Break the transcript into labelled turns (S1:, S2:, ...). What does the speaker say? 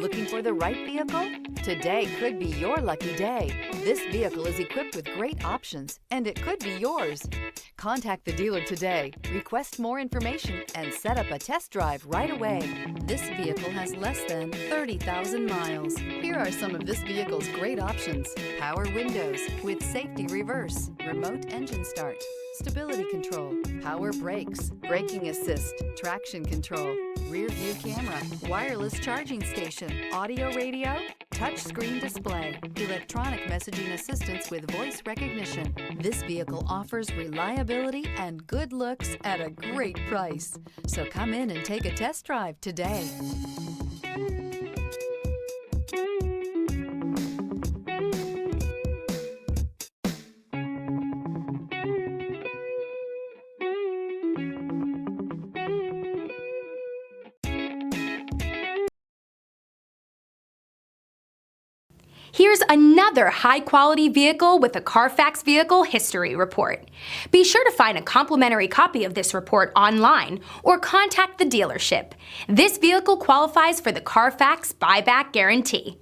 S1: Looking for the right vehicle? Today could be your lucky day. This vehicle is equipped with great options, and it could be yours. Contact the dealer today, request more information, and set up a test drive right away. This vehicle has less than 30,000 miles. Here are some of this vehicle's great options: power windows with safety reverse, remote engine start, stability control, power brakes, braking assist, traction control, rear view camera, wireless charging station, audio radio, touchscreen display, electronic messaging assistance with voice recognition. This vehicle offers reliability and good looks at a great price. So come in and take a test drive today.
S2: Here's another high-quality vehicle with a Carfax Vehicle History Report. Be sure to find a complimentary copy of this report online or contact the dealership. This vehicle qualifies for the Carfax Buyback Guarantee.